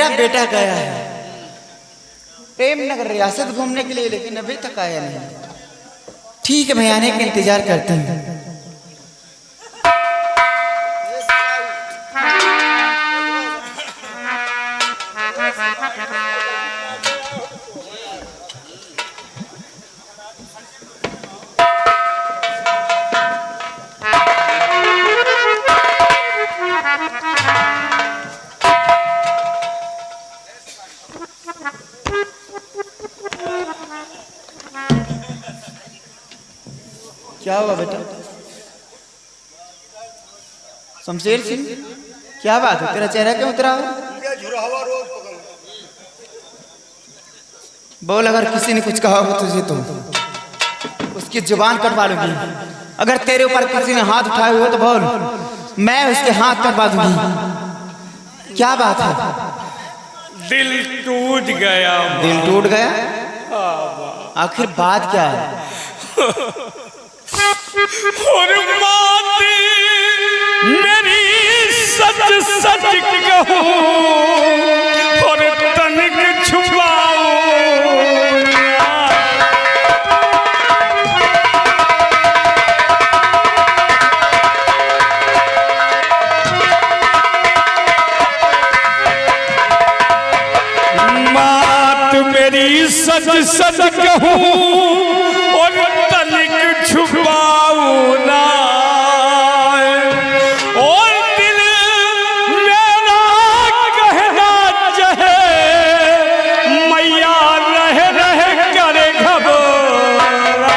मेरा बेटा गया है प्रेम नगर रियासत घूमने के लिए, लेकिन अभी तक आया नहीं। ठीक है, मैं आने का इंतजार करती हूँ। क्या हुआ बेटा? शमशेर सिंह, क्या बात है? तेरा चेहरा क्यों उतरा? बोल, अगर किसी ने कुछ कहा हो तुझे तो उसकी जुबान कटवा लूंगी। अगर तेरे ऊपर किसी ने हाथ उठाए हुए तो बोल, मैं उसके हाथ कटवा दूंगी। क्या बात है? दिल टूट गया। दिल टूट गया? आखिर बात क्या है? और माती मेरी सच सच कहूं और तनिक छुपाऊं। मात मेरी सच सच कहूं और तनिक छुपाऊं ना। और दिल मेरा कहना चाहे मैया रह रह करे घबरा।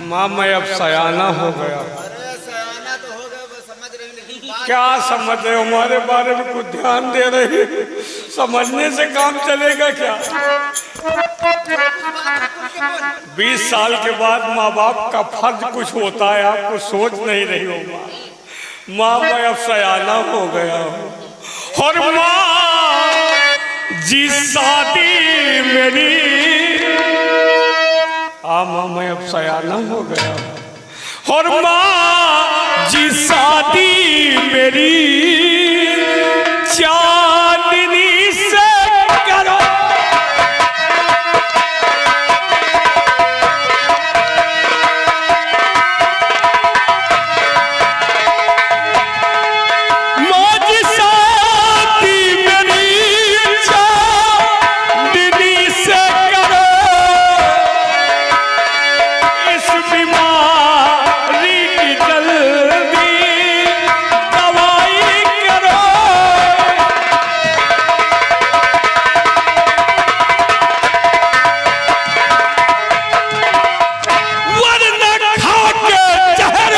माँ मैं अब सयाना हो गया। क्या समझ रहे हो? हमारे बारे में कुछ ध्यान दे रही? समझने से काम चलेगा क्या? 20 साल के बाद माँ बाप का फर्ज कुछ होता है, आपको सोच नहीं रही हो माँ। माँ मैं अब सयाना हो गया हूँ और माँ जी शादी मेरी। माँ मैं अब सयाना हो गया हूँ और माँ जी शादी मेरी चांदनी से करो। माँ जी शादी मेरी चांदनी से करो। इस बीमारी की जल्दी दवाई करो। वरना खा के जहर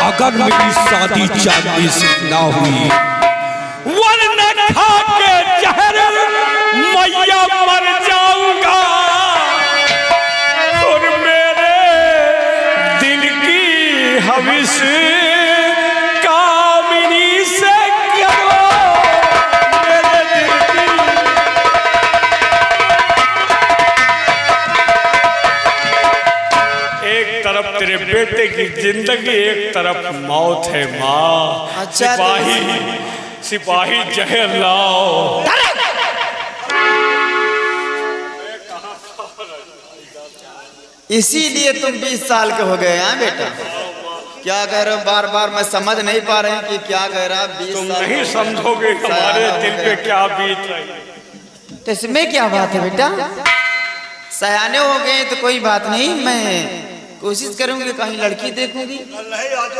अगर मेरी शादी चांदनी से ना हुई, वरना खा के जहर मैया मर जाऊंगा और मेरे दिल की हविस कामिनी से करो। मेरे दिल की एक तरफ तेरे बेटे की जिंदगी, एक तरफ मौत है माँ। अच्छा, सिपाही जहर लाओ। इसीलिए तुम 20 साल के हो गए हैं बेटा? क्या कह रहे हो? बार बार मैं समझ नहीं पा रहे कि क्या कह रहा। 20 तुम साल नहीं समझोगे हमारे दिल पे क्या बीत रही। तो इसमें क्या बात है बेटा? सयाने हो गए तो कोई बात नहीं, मैं कोशिश करूंगी कहीं लड़की देखूंगी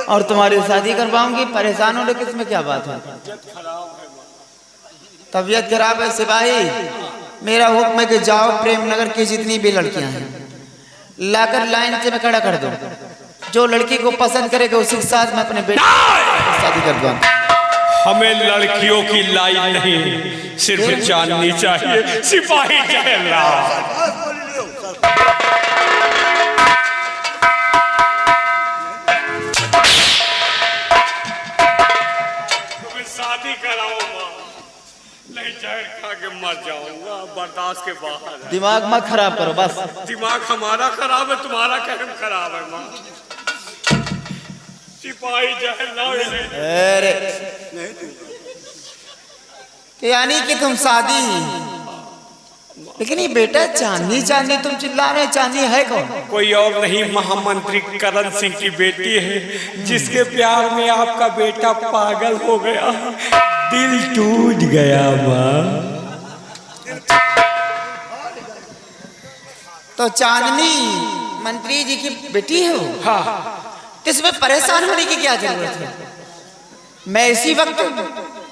और तुम्हारी शादी करवाऊंगी। परेशान होने की इसमें क्या बात है? तबीयत खराब है सिपाही, मेरा हुक्म है कि जाओ प्रेम नगर की जितनी भी लड़कियां हैं लाकर लाइन से मैं खड़ा कर दो। जो लड़की को पसंद करेगा उसी के साथ मैं अपने बेटे की शादी करवाऊंगा। हमें लड़कियों की लाइन नहीं, सिर्फ जाननी चाहिए। सिपाही जहर लाओ। शादी कराओ माँ, नहीं जहर खा के मर जाऊंगा, बर्दाश्त के बाहर है। दिमाग मत खराब करो बस। दिमाग हमारा खराब है, तुम्हारा कहम खराब है माँ। सिपाही जहर लाओ। अरे यानी कि तुम शादी, लेकिन ये बेटा चांदनी चांदनी तुम चिल्ला रहे, चांदनी है कौन? कोई और नहीं, महामंत्री करण सिंह की बेटी है, जिसके प्यार में आपका बेटा पागल हो गया, दिल टूट गया माँ। तो चांदनी मंत्री जी की बेटी है वो? हाँ। तो इसमें परेशान होने की क्या जरूरत है? मैं इसी वक्त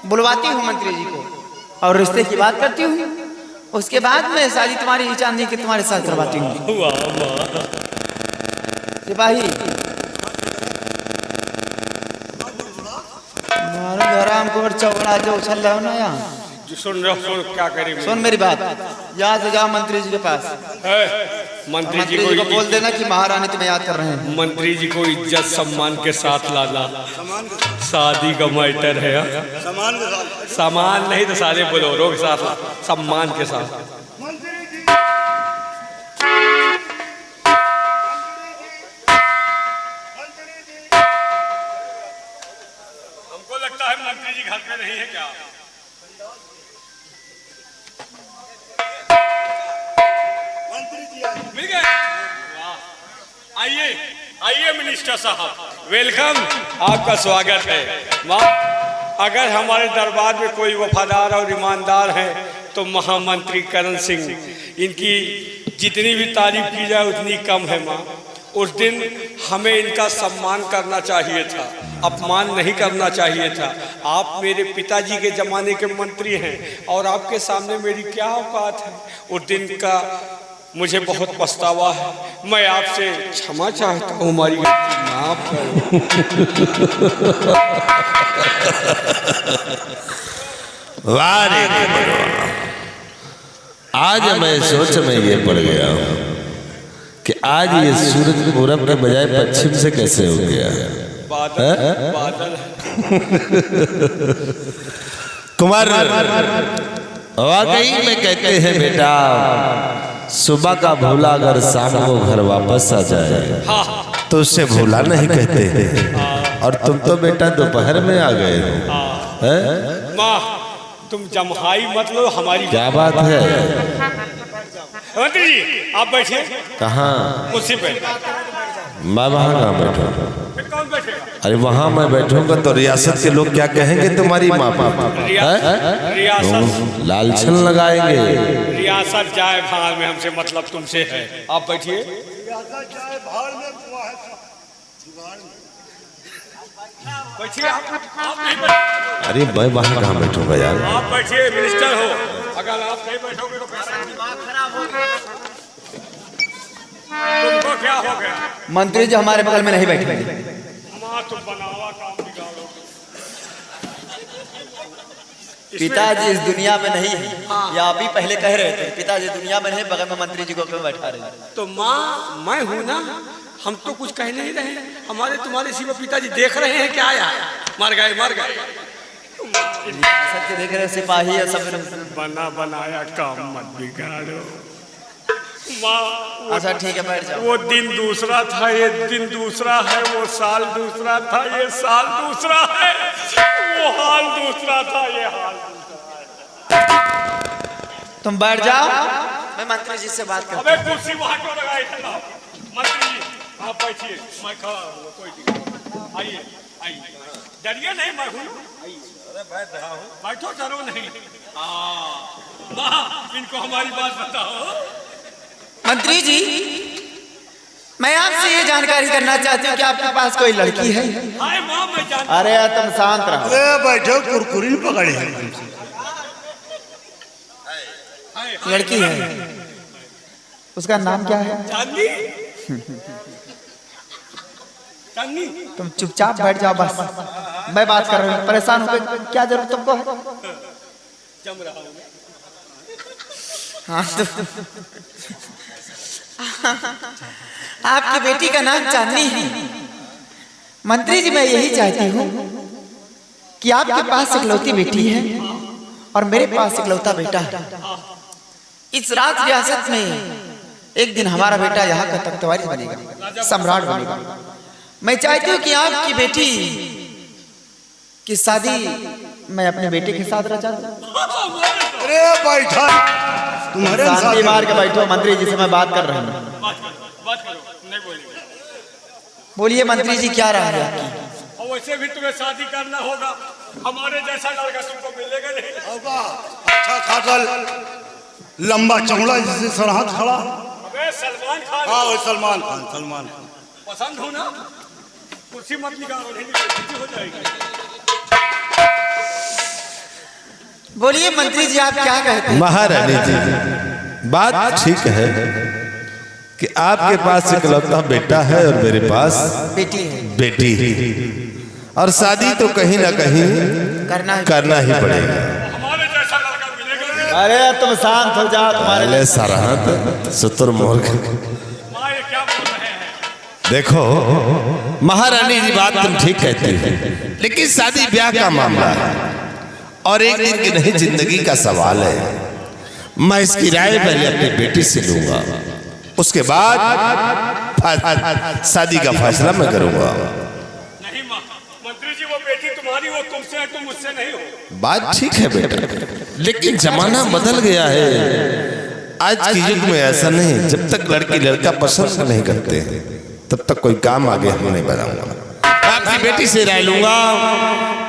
बुलवाती हूँ मंत्री जी को और रिश्ते की बात करती हूँ, उसके बाद मैं शादी तुम्हारी चांदनी की तुम्हारे साथ करवाती हूँ। सिपाही हराम को चौड़ा जो उछल रहे हो ना यहाँ, सुन रहा सुन, क्या करें? सुन मेरी बात, यहाँ से जाओ मंत्री जी के पास। मंत्री जी को बोल देना कि महारानी तुम्हें याद कर रहे हैं। मंत्री जी को इज्जत सम्मान के साथ लाना, शादी का मैटर है। सामान नहीं तो सारे बोलोरो के साथ, सम्मान के साथ। हमको लगता है मंत्री जी घर पे नहीं है क्या? मिल गए? आइए आइए मिनिस्टर साहब, वेलकम, आपका स्वागत है। माँ, अगर हमारे दरबार में कोई वफादार और ईमानदार है तो महामंत्री करण सिंह, इनकी जितनी भी तारीफ की जाए उतनी कम है माँ। उस दिन हमें इनका सम्मान करना चाहिए था, अपमान नहीं करना चाहिए था। आप मेरे पिताजी के ज़माने के मंत्री हैं और आपके सामने मेरी क्या औकात है। उस दिन का मुझे बहुत पछतावा है, मैं आपसे क्षमा चाहता हूँ, हमारी माफ करो। वाह रे गुरुआ, आज मैं सोच में ये पड़ गया हूँ कि आज ये सूरज पूरब के बजाय पश्चिम से कैसे हो गया है। बादल कुमार, वाकई में कहते हैं बेटा, सुबह का भूला अगर शाम को घर वापस आ जाए तो उससे भूला नहीं कहते। और तुम तो बेटा दोपहर में आ गए हो। माँ, तुम जमहाई मत लो हमारी। क्या बात है? मंत्री जी आप बैठिए। कहाँ? कुर्सी पे। मैं वहाँ कहाँ बैठूँ? फिर कौन बैठेगा? अरे वहाँ मैं बैठूंगा तो रियासत के लोग क्या कहेंगे तुम्हारी माँ बाप? रियासत लालछन लगाएंगे। रियासत जाए भाड़ में, हमसे मतलब तुमसे है। आप बैठिए। बैठिए आप नहीं बैठे। अरे मैं वहाँ कहाँ बैठूंगा यार? आप बैठिए, मिनिस्टर हो। अगर आप नहीं बैठोगे तो दिमाग खराब हो गया। तुमको क्या हो गया? मंत्री जी हमारे बगल में नहीं बैठेंगे। माँ तुम बनावा काम बिगाड़ो। पिताजी इस दुनिया में नहीं है, ये आप ही पहले कह रहे थे। पिताजी दुनिया में नहीं, बगल में मंत्री जी को क्यों बैठा रहे? तो माँ मैं हूँ ना, हम तो कुछ कह नहीं रहे। हमारे तुम्हारे सिवा पिताजी देख रहे हैं क्या यार? मर गए मर गए। सच देख रहे सिपाही है सब। बना बनाया काम मत बिगाड़ो माँ। अच्छा ठीक है, बैठ जाओ। वो दिन दूसरा था, ये दिन दूसरा है। वो साल दूसरा था, ये साल दूसरा है। वो हाल दूसरा था, ये हाल दूसरा है। तुम बैठ जाओ, मैं मंत्री जी से बात करता हूं। अबे कुर्सी वहां क्यों लगाई थे? मंत्री जी आप बैठिए, मैं खड़ा हूँ, कोई दिक्कत। आइए आइए, डरिए नहीं, मैं हूँ। अरे बैठ रहा हूँ। बैठो, डरो नहीं। माँ इनको हमारी बात बताओ। मंत्री जी मैं आपसे ये जानकारी करना चाहती हूँ कि आपके पास कोई लड़की है? हाय माँ मैं जानता। अरे यार तुम शांत रहो। अरे बैठो, कुरकुरी पकड़ी है। लड़की है, उसका नाम क्या है? चांदनी। चांदनी तुम चुपचाप बैठ जाओ बस, मैं बात कर रही हूँ। परेशान हो गए, क्या जरूरत तुमको है? जम रहा हूँ। हाँ तो आपकी बेटी का नाम चांदनी है। मंत्री जी मैं यही चाहती हूँ कि आपके पास इकलौती बेटी है और मेरे पास इकलौता बेटा है। इस राज रियासत में एक दिन हमारा बेटा यहाँ का तख्तवारिस बनेगा, सम्राट बनेगा। मैं चाहती हूँ कि आपकी बेटी की शादी मैं अपने बेटे के साथ रचा दूं। अरे बैठा तुम्हारे शांति मार के बैठो मंत्री जी से मैं बात कर रहा हूँ। बोलिए मंत्री जी क्या रहा है आपकी? और वैसे भी तुम्हें शादी करना होगा, हमारे जैसा लड़का तुमको मिलेगा नहीं। होगा अच्छा खासा लंबा चौड़ा जिससे सरहद खड़ा। अबे सलमान खान। हाँ वो सलमान खान, सलमान खान पसंद हो ना? कुर्सी मत निकालो, नहीं निकालो, हो जाएगी। बोलिए मंत्री जी आप क्या कहते हैं? महारानी जी, बात ठीक है कि आपके पास इकलौता बेटा है और मेरे पास बेटी है, बेटी, और शादी तो कहीं ना कहीं करना ही पड़ेगा। हमारे जैसा लड़का मिलेगा नहीं। अरे तुम शांत हो जाओ, तुम्हारे पहले सरहद शुतुरमुर्ग। माँ ये क्या बोल रहे हैं? देखो महारानी जी, बात तुम ठीक कहती हो, लेकिन शादी ब्याह का मामला है और एक दिन की नहीं जिंदगी का सवाल है। मैं इसकी राय पहले अपनी बेटी से लूंगा, उसके बाद शादी का फैसला मैं करूंगा। नहीं माँ, मंत्री जी वो बेटी तुम्हारी, वो तुमसे है, तुम मुझसे नहीं हो। बात ठीक है बेटा, लेकिन जमाना बदल गया है। आज के युग में ऐसा नहीं, जब तक लड़की लड़का पसंद नहीं करते तब तक कोई काम आगे हम नहीं बढ़ाऊंगा। आपकी बेटी से राय लूंगा,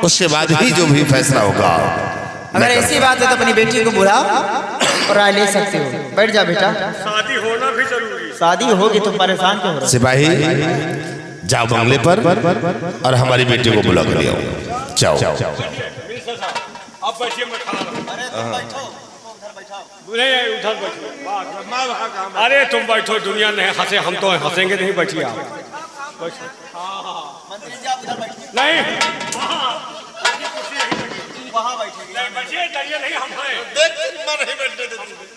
उसके बाद ही जो भी फैसला होगा। अगर ऐसी बात है तो अपनी बेटी को बुलाओ और राय ले सकते हो। बैठ जा बेटा, शादी होना भी जरूरी है। शादी होगी तो परेशान क्यों हो रहे हो? सिपाही जाओ बंगले पर और हमारी बेटी को बुला कर ले आओ। जाओ। मिनिस्टर साहब आप बैठिए, मैं खड़ा रहूं। नहीं उधर बैठो। अरे तुम बैठो, दुनिया नहीं हंसे, हम तो हंसेंगे नहीं। बैठिए आप, बैठो। नहीं वहाँ बैठेगी। नहीं बैठिए, डरिए नहीं, हम हैं।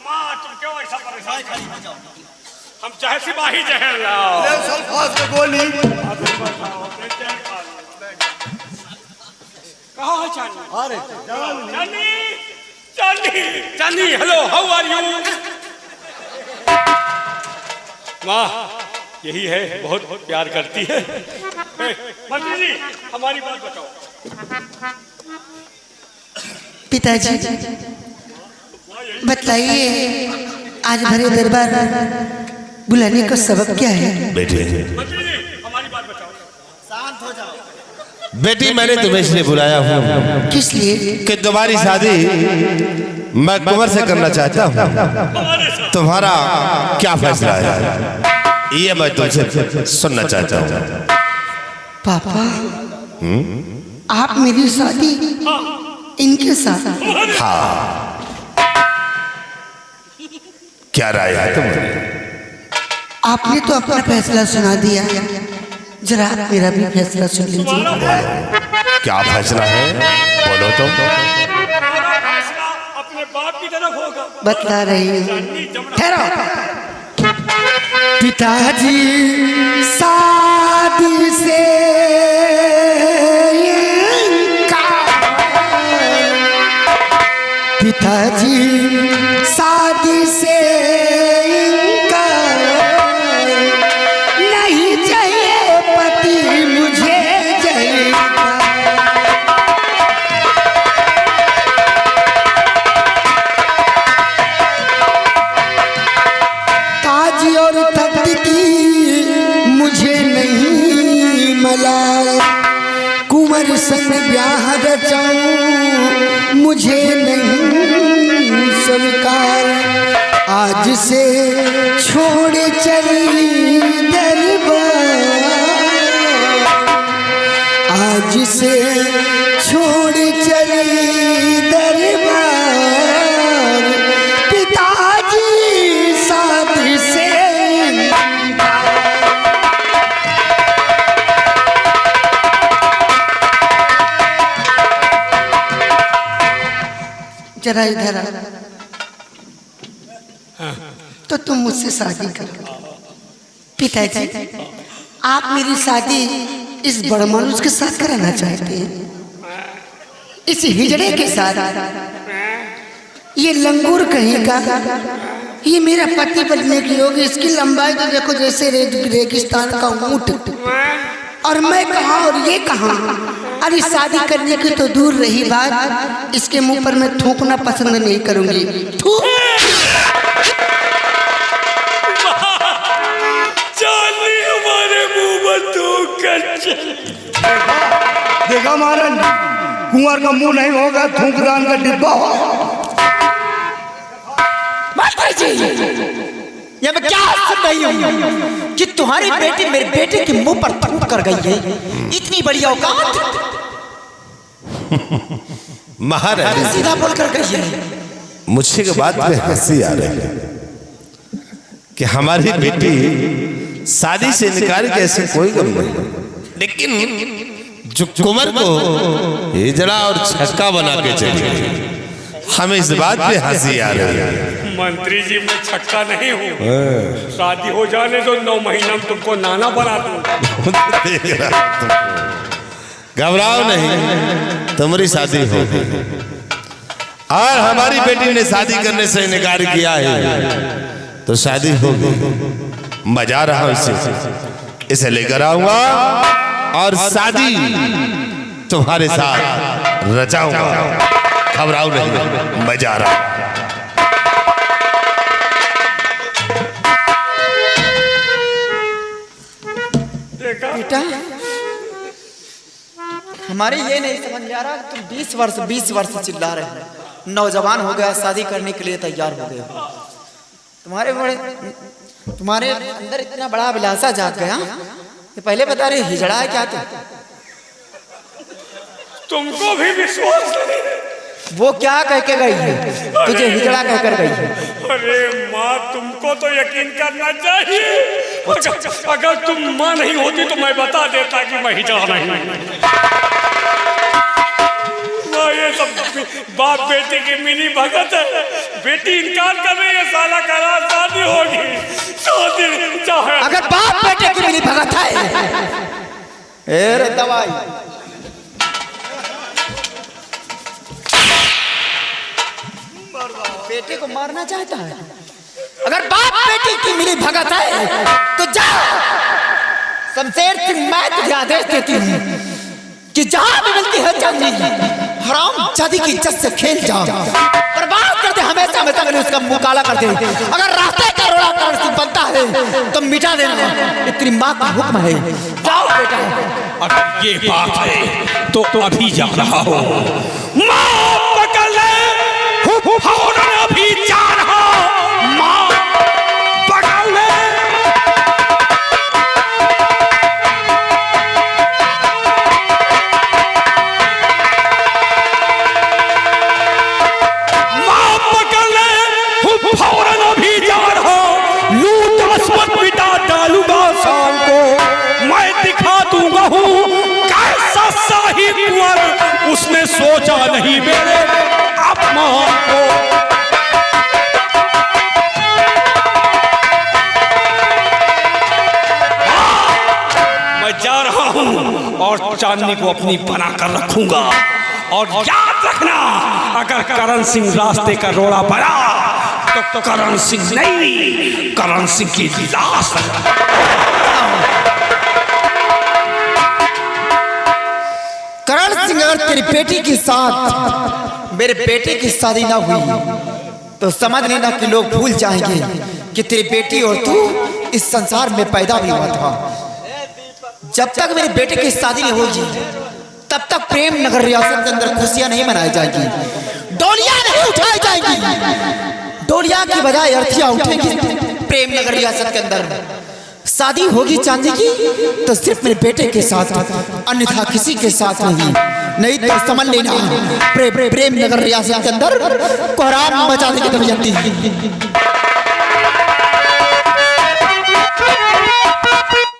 माँ तुम क्यों ऐसा परेशान? हम चाहे सिपाही जहर लाओ। ले सल्फास के गोली। कहाँ है चांदी? अरे चांदी, चांदी, चांदी, हेलो, हाउ आर यू? माँ यही है, बहुत प्यार करती है। मंत्री जी हमारी बात बताओ। पिताजी बतलाइए, आज भरे दरबार बुलाने का सबब क्या है? बेटी, मंत्री जी हमारी बात बताओ। शांत हो जाओ। बेटी मैंने तुम्हें इसलिए बुलाया हूँ किस लिए? कि तुम्हारी शादी मैं कुंवर से करना चाहता हूँ। तुम्हारा क्या फैसला है ये मैं तुमसे सुनना चाहता हूँ। पापा आप मेरी शादी इनके साथ? हाँ, क्या राय है तुम्हारी? आपने तो अपना फैसला सुना दिया, जरा आप मेरा भी फैसला सुन लीजिए। क्या फैसला है बोलो तो। फैसला अपने बाप की तरफ होगा। बतला रही हूँ, ठहरो। पिताजी शादी से पिताजी शादी से नहीं चाहिए पति मुझे जयता। ताज और तख्त की मुझे नहीं मलाल, कुंवर संग ब्याह रचाऊं मुझे नहीं स्वीकार। आज से छोड़ चली दरबार, आज से छोड़ चली दरबार। पिताजी शादी से जरा इधर आ। तो तुम मुझसे शादी करो। पिताजी आप मेरी शादी इस बड़े मनुष्य के साथ कराना चाहते हैं, इस हिजड़े के साथ? ये लंगूर कहीं का, ये मेरा पति बनने की होगी। इसकी लंबाई तो देखो जैसे रेगिस्तान का ऊंट, और मैं कहाँ और ये कहाँ। अरे शादी करने की तो दूर रही बात, इसके मुंह पर मैं थूकना पसंद नहीं करूंगी। थूक। चांदी हमारे मुंह में थूक कर देखा महाराज, कुंवर का मुंह नहीं होगा, थूकदान का डिब्बा होगा। ये मैं क्या सुन रही हूँ कि तुम्हारी बेटी मेरे बेटे के मुंह पर थूक कर गई है? इतनी बड़ी औकात। महाराज सीधा बोल कर गई है। मुझे के बात में हंसी आ रही है कि हमारी बेटी शादी से इनकार के ऐसे कोई गम नहीं, लेकिन जो कुंवर को हिजड़ा और छक्का बना के चली गई, हमें इस बात पे हंसी आ रही है। मंत्री जी मैं छक्का नहीं हूँ, शादी हो जाने तो 9 महीना में तुमको नाना बना दूंगा। घबराओ नहीं, तुम्हारी शादी हो और हमारी बेटी ने शादी करने से इनकार किया है तो शादी होगी। मजा रहा हूं इसे लेकर आऊंगा और शादी तुम्हारे साथ रचाऊंगा। घबराओ नहीं, मजा रहा। बेटा हमारे ये नहीं समझ में आ रहा, तुम 20 वर्ष चिल्ला रहे हो, नौजवान हो गया, शादी करने के लिए तैयार हो गए हो। तुम्हारे अंदर इतना बड़ा अभिलाषा जाग गया। ये पहले बता रहे हिजड़ा है क्या तुमको भी विश्वास नहीं? वो क्या कह के गई है? तुझे हिजड़ा कह कर गई है। अरे माँ, तुमको तो यकीन करना चाहिए। अगर तुम माँ नहीं होती तो मैं बता देता कि मैं हिजड़ा नहीं। ये सब बाप बेटे की मिली भगत है। बेटी इनकार कर रही है, साला करा शादी होगी। चाहे अगर बाप बेटे की मिली भगत है, दवाई बेटे को मारना चाहता है। अगर बाप बेटी की मिली भगत है तो जा, शमशेर सिंह मैं तुझे आदेश देती हूँ कि जहां भी मिलती है चांदी, हराम जादी की इज्जत से खेल जा, बर्बाद कर दे, हमेशा हमेशा के लिए उसका मुंह काला कर दे। अगर रास्ते का रोड़ा करण सिंह बनता है तो मिटा देना, इतनी माँ का हुक्म है। जाओ बेटा। अगर ये बात है तो अभी जा रहा हूँ। माँ पकड़ ले, फौरन अभी जा रहा हूँ। माँ पकड़ ले। माँ पकड़ ले, फौरन अभी जा रहा हूँ। लूट अस्मत मिटा डालूंगा शाम को, मैं दिखा दूंगा हूँ कैसा शाही कुंवर। उसने सोचा नहीं मेरे अपमान को। मैं जा रहा हूं और चांदनी को अपनी बना कर रखूंगा। और याद रखना, अगर करण सिंह रास्ते का रोड़ा बना तो करण सिंह नहीं, करण सिंह की लाश। करण सिंह अगर तेरी बेटी के साथ मेरे बेटे की शादी ना हुई तो समझ लेना कि लोग भूल जाएंगे कि तेरी बेटी और तू इस संसार में पैदा भी हुआ था। जब तक मेरे बेटे की शादी नहीं होगी तब तक प्रेम नगर रियासत के अंदर खुशियां नहीं मनाई जाएगी, डोलियां नहीं उठाई जाएंगी। डोलियां की बजाय अर्थियां उठेंगी प्रेम नगर रियासत के अंदर। शादी होगी चांदी की तो सिर्फ मेरे बेटे के साथ, अन्यथा किसी के साथ नहीं तो समझ लेना प्रेम नगर रियासत के अंदर कोहराम मचा देगी।